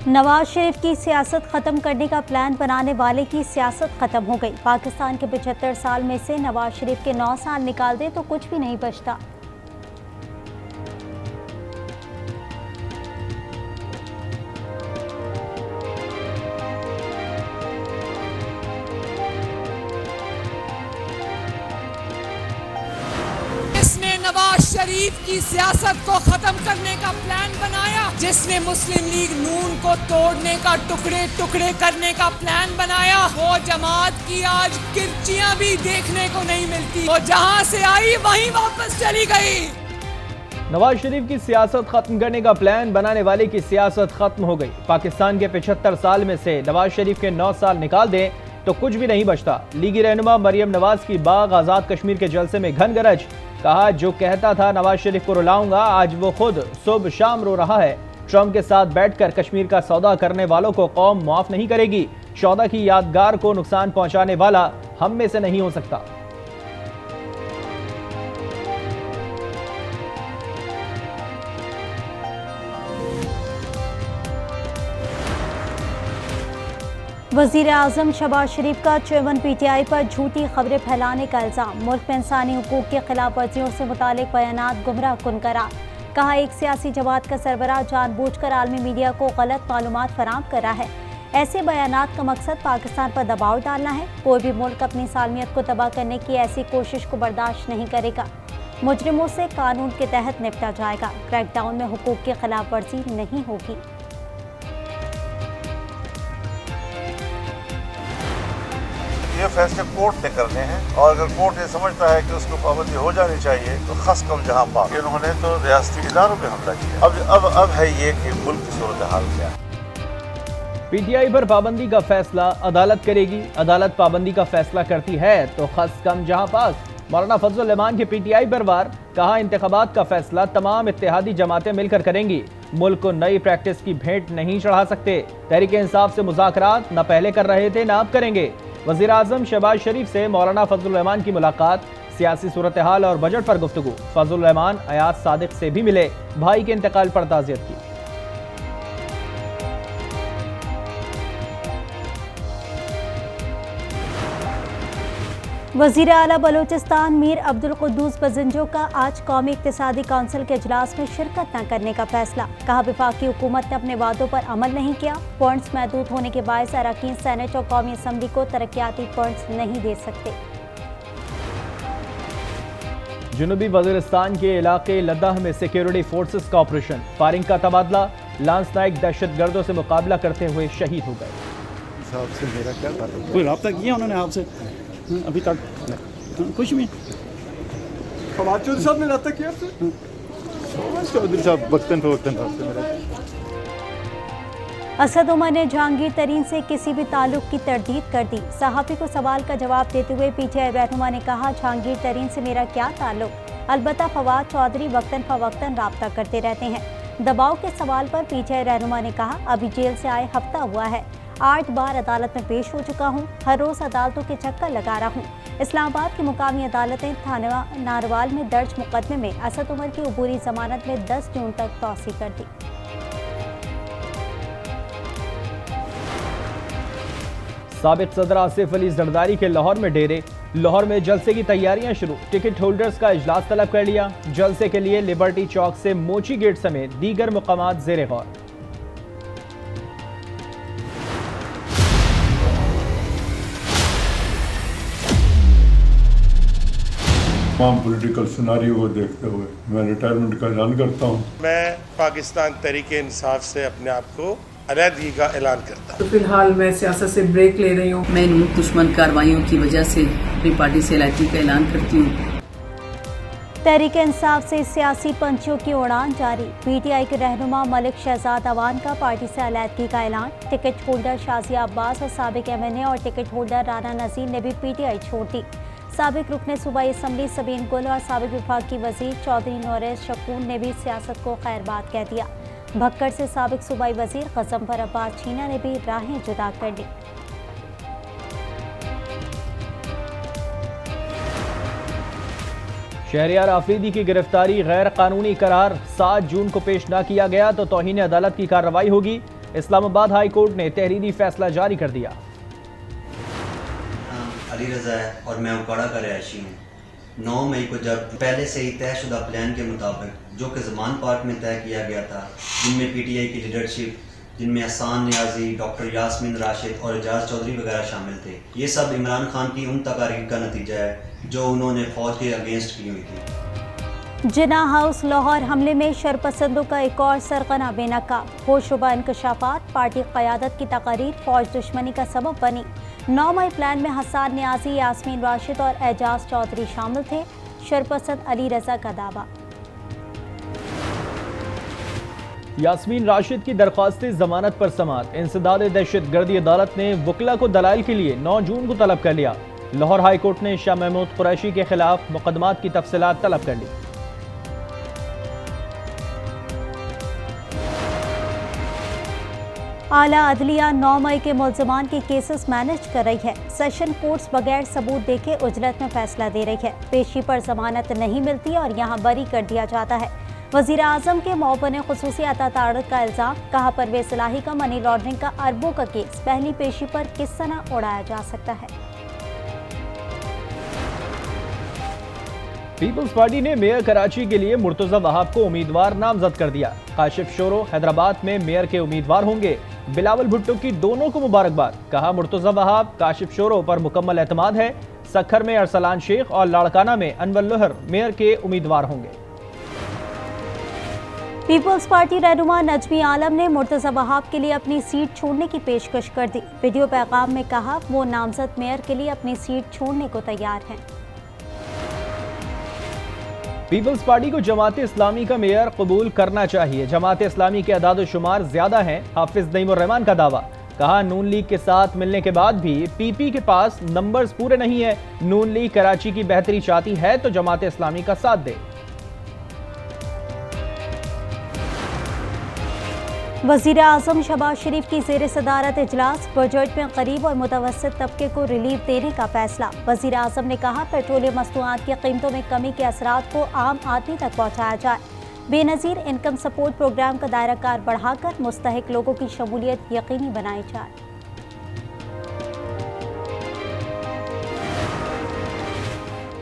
नवाज शरीफ की सियासत खत्म करने का प्लान बनाने वाले की सियासत खत्म हो गई। पाकिस्तान के 75 साल में से नवाज शरीफ के 9 साल निकाल दे तो कुछ भी नहीं बचता। नवाज शरीफ की सियासत को खत्म करने का प्लान बनाया, जिसने मुस्लिम लीग नून को तोड़ने का, टुकड़े टुकड़े करने का प्लान बनाया, वो जमात की आज किरचियां भी देखने को नहीं मिलती। वो जहां से आई वहीं वापस चली गई। नवाज शरीफ की सियासत खत्म करने का प्लान बनाने वाले की सियासत खत्म हो गई। पाकिस्तान के 75 साल में से नवाज शरीफ के 9 साल निकाल दें तो कुछ भी नहीं बचता। लीगी रहनुमा मरियम नवाज की बाग आजाद कश्मीर के जलसे में घन गरज, कहा जो कहता था नवाज शरीफ को रुलाऊंगा, आज वो खुद सुबह शाम रो रहा है। ट्रंप के साथ बैठकर कश्मीर का सौदा करने वालों को कौम माफ नहीं करेगी। सौदा की यादगार को नुकसान पहुंचाने वाला हम में से नहीं हो सकता। वजीर आजम शहबाज शरीफ का चेयरमैन PTI पर झूठी खबरें फैलाने का इल्जाम। मुल्क में इंसानी हुकूक की खिलाफ वर्जियों से मुतालिक बयानात गुमराह कुन करार। कहा एक सियासी जमात का सरबराह जानबूझकर आलमी मीडिया को गलत मालूमात फराहम कर रहा है। ऐसे बयानात का मकसद पाकिस्तान पर दबाव डालना है। कोई भी मुल्क अपनी सालमियत को तबाह करने की ऐसी कोशिश को बर्दाश्त नहीं करेगा। मुजरिमों से कानून के तहत निपटा जाएगा। क्रैकडाउन में हुकूक की खिलाफ वर्जी नहीं होगी। ये फैसले कोर्ट ने करने हैं और अगर कोर्ट ये समझता है कि उसको पाबंदी हो जानी चाहिए तो खस कम जहां पाक। इन्होंने तो रियासती इदारों पे हमला किया। अब है ये कि मुल्क की सूरत हाल क्या है। PTI पर पाबंदी का फैसला अदालत करेगी। अदालत पाबंदी का फैसला करती है तो खस कम जहां पाक। मौलाना फजलुर रहमान के PTI पर वार, कहा इंतखाबात का फैसला तमाम इत्तेहादी जमातें मिलकर करेंगी। मुल्क को नई प्रैक्टिस की भेंट नहीं चढ़ा सकते। तहरीक इंसाफ से मुज़ाकरात न पहले कर रहे थे न अब करेंगे। वज़ीर आज़म शहबाज शरीफ से मौलाना फजलुर रहमान की मुलाकात, सियासी सूरत हाल और बजट पर गुफ्तगू। फजलुर रहमान अयाज सादिक से भी मिले, भाई के इंतकाल पर ताज़ियत की। वज़ीर आला बलूचिस्तान मीर अब्दुल कुद्दूस बजिंजो का आज कौमी इक्तिसादी काउंसिल के इजलास में शिरकत न करने का फैसला। कहा वफाकी हुकूमत ने अपने वादों पर अमल नहीं किया। फंड्स महदूद होने के बायस अरकान सेनेट और कौमी असम्बली को तरक्याती फंड्स नहीं दे सकते। जनूबी वज़ीरिस्तान के इलाके लद्दाख में सिक्योरिटी फोर्सेस का ऑपरेशन, फायरिंग का तबादला। लांस नाइक दहशतगर्दों से मुकाबला करते हुए शहीद हो गए। साहब से मेरा क्या ताल्लुक? कोई रब्ता किया उन्होंने आपसे? अभी तक कुछ भी। फवाद चौधरी साहब ने रब्ता किया आपसे? चौधरी साहब वक्तन फवक्तन आपसे मेरा। असद उमर ने जहांगीर तरीन से किसी भी ताल्लुक की तरदीद कर दी। सहाफ़ी को सवाल का जवाब देते हुए PTI रहनुमा ने कहा जहांगीर तरीन से मेरा क्या ताल्लुक, अलबत्ता फवाद चौधरी वक्तन फवक्तन राब्ता करते रहते हैं। दबाव के सवाल पर PTI रहनुमा ने कहा अभी जेल से आए हफ्ता हुआ है, 8 बार अदालत में पेश हो चुका हूँ, हर रोज़ अदालतों के चक्कर लगा रहा हूँ। इस्लामाबाद की मुकामी अदालतें थाना नारवाल में दर्ज मुकदमे में असद उमर की अबूरी जमानत में 10 जून तक तौसी कर दी। साबिक सदर आसिफ अली जरदारी के लाहौर में डेरे। लाहौर में जलसे की तैयारियां शुरू, टिकट होल्डर्स का इजलास तलब कर लिया। जलसे के लिए लिबर्टी चौक से मोची गेट समेत दीगर मकामात ज़ेरे गौर। तमाम पॉलिटिकल सिनारियो को देखते हुए मैं रिटायरमेंट का ऐलान करता हूँ। मैं पाकिस्तान तहरीक इंसाफ से अपने आप को अलहदगी का ऐलान करता हूँ। तो फिलहाल मैं सियासत से ब्रेक ले रही हूँ। मैं इन दुश्मन कार्रवाइयों की वजह से अपनी पार्टी से अलहदगी का ऐलान करती हूँ। तहरीक इंसाफ से सियासी पंचियों की उड़ान जारी। PTI के रहनुमा मलिक शहजाद अवान का पार्टी से अलहदगी का ऐलान। टिकट होल्डर शाजिया अब्बास और साबिक MNA और टिकट होल्डर राना नजीर ने भी PTI छोड़ दी। साबिक रुकने सूबाई असम्बली सबीन गुल और साबिक विभाग की वजीर चौधरी नौरेज शकून ने भी सियासत को खैरबाद कह दिया। भक्कड़ से साबिक सूबाई वजीर गजम्बर अब्बास छीना ने भी राहें जुदा कर दी। शहरियार आफरीदी की गिरफ्तारी गैर कानूनी करार, 7 जून को पेश न किया गया तो तौहीन अदालत की कार्रवाई होगी। इस्लामाबाद हाई कोर्ट ने तहरीरी फैसला जारी कर दिया। अली रजा है और मैं उकाड़ा का रहायशी हूँ। 9 मई को जब पहले से ही तयशुदा प्लान के मुताबिक जो कि ज़मान पार्क में तय किया गया था, जिनमें PTI की लीडरशिप, जिनमें एहसान नियाजी, डॉक्टर यास्मीन राशिद और एजाज चौधरी वगैरह शामिल थे, ये सब इमरान खान की उन तकारीर का नतीजा है जो उन्होंने फौज के अगेंस्ट की हुई थी। जिना हाउस लाहौर हमले में शरपसंदों का एक और सरगना बेनकाब। होशरुबा इंकशाफात, पार्टी क़यादत की तकारीर फौज दुश्मनी का सबब बनी। 9 मई प्लान में हसान नियाजी, यास्मीन राशिद और एजाज चौधरी शामिल थे। शरपसंद अली रजा का दावा। यास्मीन राशिद की दरख्वास्त जमानत पर समाअत। इंसदाद दहशत गर्दी अदालत ने वकला को दलाइल के लिए 9 जून को तलब कर लिया। लाहौर हाई कोर्ट ने शाह महमूद कुरैशी के खिलाफ मुकदमात की तफसीलात तलब कर ली। आला अदलिया 9 मई के मुल्ज़मान के केसेस मैनेज कर रही है। सेशन कोर्ट्स बगैर सबूत देखे उजलत में फैसला दे रही है। पेशी पर जमानत नहीं मिलती और यहाँ बरी कर दिया जाता है। वज़ीर आज़म के मौबन ख़ुसूसी अता तारक़ का इल्ज़ाम। कहा परवेज़ इलाही का मनी लॉन्ड्रिंग का अरबों का केस पहली पेशी पर किस तरह उड़ाया जा सकता है। पीपल्स पार्टी ने मेयर कराची के लिए मुर्तज़ा वहाब को उम्मीदवार नामजद कर दिया। काशिफ शोरो हैदराबाद में मेयर के उम्मीदवार होंगे। बिलावल भुट्टो की दोनों को मुबारकबाद। कहा मुर्तज़ा वहाब, काशिफ शोरो पर मुकम्मल एतमाद है। सखर में अरसलान शेख और लाड़काना में अनवर लोहर मेयर के उम्मीदवार होंगे। पीपल्स पार्टी रहनुमा नजमी आलम ने मुर्तज़ा वहाब के लिए अपनी सीट छोड़ने की पेशकश कर दी। वीडियो पैगाम में कहा वो नामजद मेयर के लिए अपनी सीट छोड़ने को तैयार हैं। पीपल्स पार्टी को जमात इस्लामी का मेयर कबूल करना चाहिए। जमात इस्लामी के अदाद शुमार ज्यादा हैं। हाफिज नईमुर रहमान का दावा। कहा नून लीग के साथ मिलने के बाद भी पीपी के पास नंबर्स पूरे नहीं है। नून लीग कराची की बेहतरी चाहती है तो जमात इस्लामी का साथ दे। वज़ीर आज़म शहबाज शरीफ की ज़ेर सदारत इजलास। बजट में गरीब और मुतवस्सित तबके को रिलीफ देने का फैसला। वज़ीर आज़म ने कहा पेट्रोलियम मस्तूआत की कीमतों में कमी के असरात को आम आदमी तक पहुँचाया जाए। बेनज़ीर इनकम सपोर्ट प्रोग्राम का दायरा कार बढ़ाकर मुस्तहिक लोगों की शमूलियत यकीनी बनाई जाए।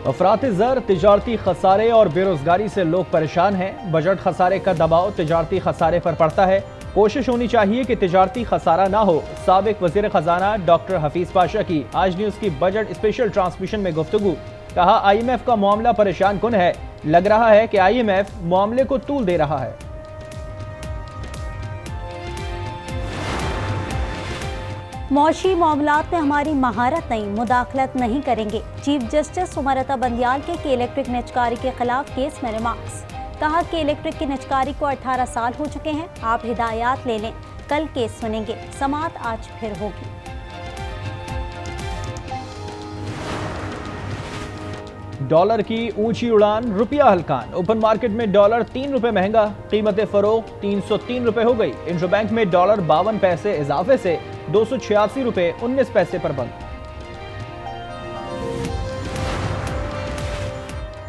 अफरात ज़र, तिजारती खसारे और बेरोजगारी से लोग परेशान हैं। बजट खसारे का दबाव तिजारती खसारे पर पड़ता है। कोशिश होनी चाहिए कि तिजारती खसारा ना हो। साबिक वज़ीर ख़जाना डॉक्टर हफीज़ पाशा की आज न्यूज़ की बजट स्पेशल ट्रांसमिशन में गुफ्तगू। कहा IMF का मामला परेशान कुन है। लग रहा है कि IMF मामले को तूल दे रहा है। मौशी मामलात में हमारी महारत नहीं, मुदाखलत नहीं करेंगे। चीफ जस्टिस उमर बंदियाल के इलेक्ट्रिक निजकारी के खिलाफ केस में रिमार्क्स। कहा कि इलेक्ट्रिक की निजकारी को 18 साल हो चुके हैं। आप हिदायत ले लें, कल केस सुनेंगे। समाअत आज फिर होगी। डॉलर की ऊंची उड़ान, रुपया हल्कान। ओपन मार्केट में डॉलर 3 रुपए महंगा। कीमत फरोख्त 303 रुपए हो गई। इंटरबैंक में डॉलर 52 पैसे इजाफे से 286 रुपए 19 पैसे पर बंद।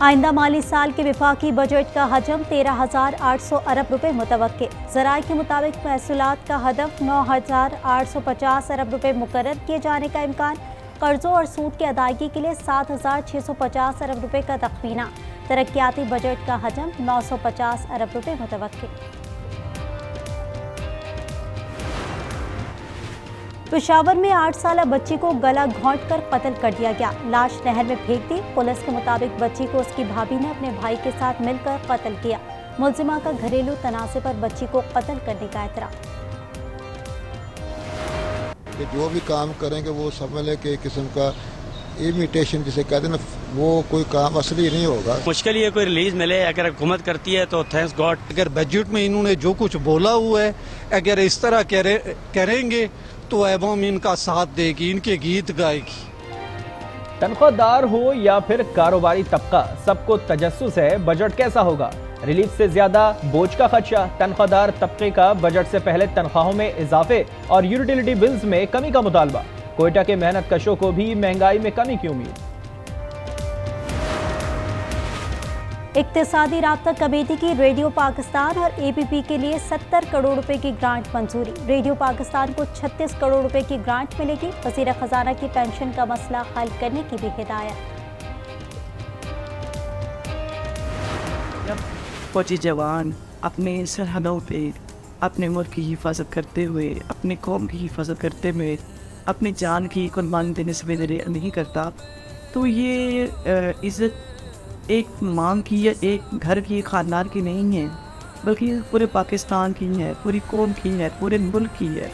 आइंदा माली साल के विफाकी बजट का हजम 13,800 अरब रुपए मुतवक्के। ज़राए के मुताबिक महसूलात का हदफ 9,850 अरब रुपए मुकर्रर किए जाने का इम्कान। कर्जों और सूद की अदायगी के लिए 7,650 अरब रुपए का तखमीना। तरक्याती बजट का हजम 950 अरब रुपए मुतवक्के। पेशावर में 8 साला बच्ची को गला घोंट कर कत्ल कर दिया गया। लाश नहर में फेंक दी। पुलिस के मुताबिक बच्ची को उसकी भाभी ने अपने भाई के साथ मिलकर कत्ल किया। मुलजिमा का घरेलू तनाज़े पर बच्ची को कत्ल करने का एतराफ़। कि जो भी काम करेंगे वो समझ लें कि किस्म का इमिटेशन जिसे कहते हैं ना, वो कोई काम असली नहीं होगा। मुश्किल ये कोई रिलीज मिले। अगर हुकूमत करती है तो थैंक्स गॉड। अगर बजट में इन्होंने जो कुछ बोला हुआ है, अगर इस तरह करेंगे तो अवाम इनका साथ देगी, इनके गीत गाएगी। तनख्वाहदार हो या फिर कारोबारी तबका, सबको तजस्सुस है बजट कैसा होगा। रिलीफ से ज्यादा बोझ का खदशा। तनख्वाहदार तबके का बजट से पहले तनख्वाहों में इजाफे और यूटिलिटी बिल्स में कमी का मुतालबा। कोयटा के मेहनत कशों को भी महंगाई में कमी की उम्मीद। इक्तिसादी राब्ता कमेटी की रेडियो पाकिस्तान और APP के लिए 70 करोड़ रुपए की ग्रांट मंजूरी। रेडियो पाकिस्तान को 36 करोड़ रुपए की ग्रांट मिलेगी। वज़ीर खजाना की पेंशन का मसला हल करने की भी हिदायत। फौजी जवान अपने सरहदों पे अपने मुल्क की हिफाजत करते हुए, अपने कौम की हिफाजत करते हुए अपनी जान की कुर्बानी देने से बेदरिया नहीं करता, तो ये इज़्ज़त एक माँ की या एक घर की, खानदान की नहीं है, बल्कि पूरे पाकिस्तान की है, पूरी कौम की है, पूरे मुल्क की है।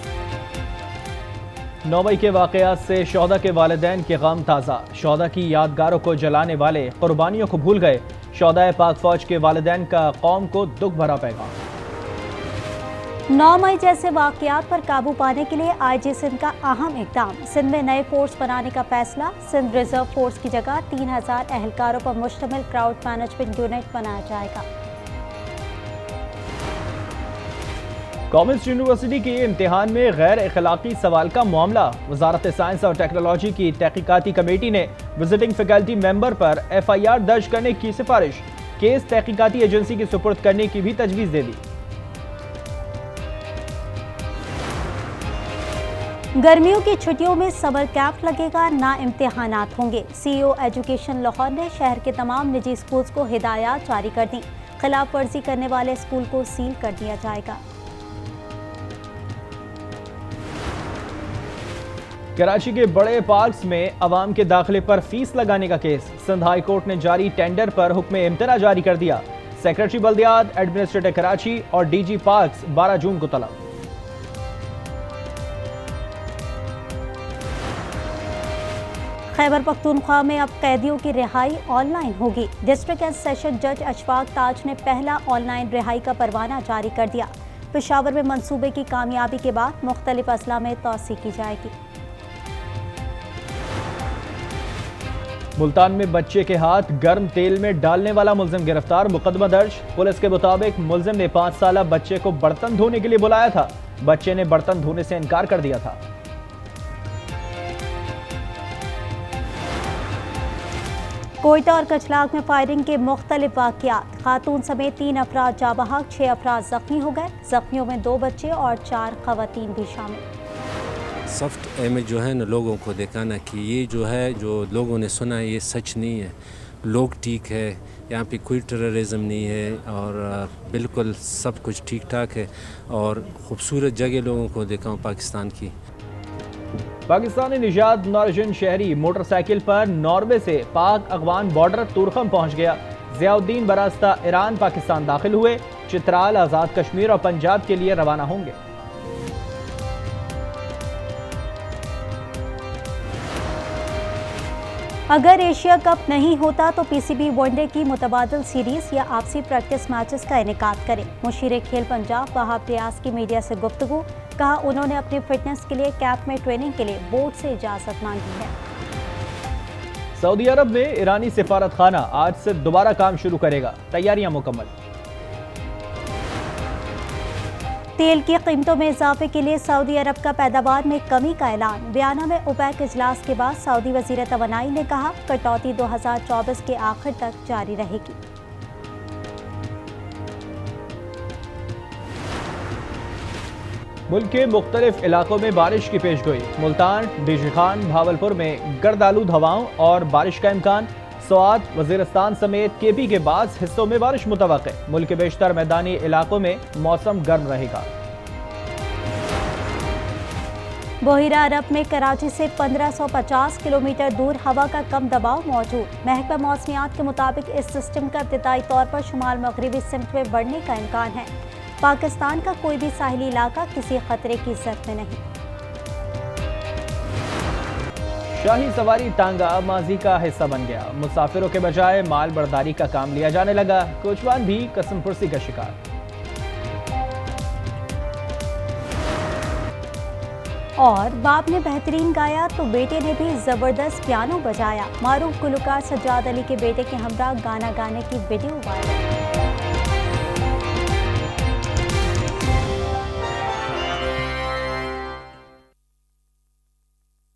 9 मई के वाक़यात से शोहदा के वालिदैन के गम ताज़ा। शोहदा की यादगारों को जलाने वाले कुर्बानियों को भूल गए। शोहदा पाक फौज के वालिदैन का कौम को दुख भरा पैगाम। 9 मई जैसे वाक़यात पर काबू पाने के लिए IG सिंध का अहम इक़दाम। सिंध में नए फोर्स बनाने का फैसला। सिंध रिजर्व फोर्स की जगह 3000 एहलकारों पर मुश्तमिल क्राउड मैनेजमेंट यूनिट बनाया जाएगा। कॉमर्स यूनिवर्सिटी के इम्तिहान में गैर अखलाकी सवाल का मामला। वजारत साइंस और टेक्नोलॉजी की तहकीकाती कमेटी ने विजिटिंग फैकल्टी मेंबर पर FIR दर्ज करने की सिफारिश। केस तहकीकाती एजेंसी की सुपुर्द करने की भी तजवीज़ दे दी। गर्मियों की छुट्टियों में समर कैंप लगेगा, ना इम्तिहानात होंगे। CEO एजुकेशन लाहौर ने शहर के तमाम निजी स्कूल्स को हिदायत जारी कर दी। खिलाफ वर्जी करने वाले स्कूल को सील कर दिया जाएगा। कराची के बड़े पार्क्स में अवाम के दाखिले पर फीस लगाने का केस। सिंध हाई कोर्ट ने जारी टेंडर पर हुक्म इम्तना जारी कर दिया। सेक्रेटरी बल्दियात, एडमिनिस्ट्रेटर कराची और DG पार्क्स 12 जून को तलब। खैबर पख्तूनख्वा में अब कैदियों की रिहाई ऑनलाइन होगी। डिस्ट्रिक्ट एंड सेशन जज अशफाक ताज ने पहला ऑनलाइन रिहाई का परवाना जारी कर दिया। पेशावर में मंसूबे की कामयाबी के बाद मुख्तलिफ अजला में तोसी की जाएगी। मुल्तान में बच्चे के हाथ गर्म तेल में डालने वाला मुल्जिम गिरफ्तार। मुकदमा दर्ज। पुलिस के मुताबिक मुल्जिम ने 5 साला बच्चे को बर्तन धोने के लिए बुलाया था। बच्चे ने बर्तन धोने से इनकार कर दिया था। कोयटा और कचलाग में फायरिंग के मुख्तलिफ वाक़यात। खातून समेत 3 अफराद जाँ बहक, 6 अफराद जख्मी हो गए। जख्मियों में 2 बच्चे और 4 खवातीन भी शामिल। सॉफ्ट इमेज जो है ना, लोगों को दिखाना कि ये जो है, जो लोगों ने सुना ये सच नहीं है। लोग ठीक है, यहाँ पे कोई टेररिज्म नहीं है और बिल्कुल सब कुछ ठीक ठाक है और ख़ूबसूरत जगह लोगों को दिखाऊँ पाकिस्तान की। पाकिस्तानी निजात नौरजन शहरी मोटरसाइकिल पर नॉर्वे से पाक अफगान बॉर्डर तुरखम पहुंच गया। ज़ियाउद्दीन बरास्ता ईरान पाकिस्तान दाखिल हुए। चित्राल आज़ाद कश्मीर और पंजाब के लिए रवाना होंगे। अगर एशिया कप नहीं होता तो PCB वनडे की मुतबादल सीरीज या आपसी प्रैक्टिस मैचेस का इनेकाद करें। मुशीर खेल पंजाब वहाब रियाज की मीडिया से गुफ्तगू। कहा उन्होंने अपनी फिटनेस के लिए कैंप में ट्रेनिंग के लिए बोर्ड से इजाजत मांगी है। सऊदी अरब में ईरानी सिफारत खाना आज से दोबारा काम शुरू करेगा। तैयारियां मुकम्मल। तेल की कीमतों में इजाफे के लिए सऊदी अरब का पैदावार में कमी का ऐलान। बयाना में ओपेक इजलास के बाद सऊदी वजीर तवानाई ने कहा कटौती 2024 के आखिर तक जारी रहेगी। मुल्क के मुख्तलिफ इलाकों में बारिश की पेशगोई। मुल्तान, डीजी खान, भावलपुर में गर्दालूद हवाओं और बारिश का इम्कान। स्वात, वजीरिस्तान समेत KP के बाद हिस्सों में बारिश मुतवक्के। मुल्क के बेशतर मैदानी इलाकों में मौसम गर्म रहेगा। बहिरा अरब में कराची से 1550 किलोमीटर दूर हवा का कम दबाव मौजूद। महकमा मौसमियात के मुताबिक इस सिस्टम का इब्तिदाई तौर पर शुमाल मगरबी सिमत में बढ़ने का इम्कान है। पाकिस्तान का कोई भी साहिली इलाका किसी खतरे की जद में नहीं। शाही सवारी तांगा माजी का हिस्सा बन गया। मुसाफिरों के बजाय माल बर्दारी का काम लिया जाने लगा। कोचवान भी कसम पुर्सी का शिकार। और बाप ने बेहतरीन गाया तो बेटे ने भी जबरदस्त पियानो बजाया। मारूफ गुलकार सज्जाद अली के बेटे के हमरा गाना गाने की वीडियो वायरल।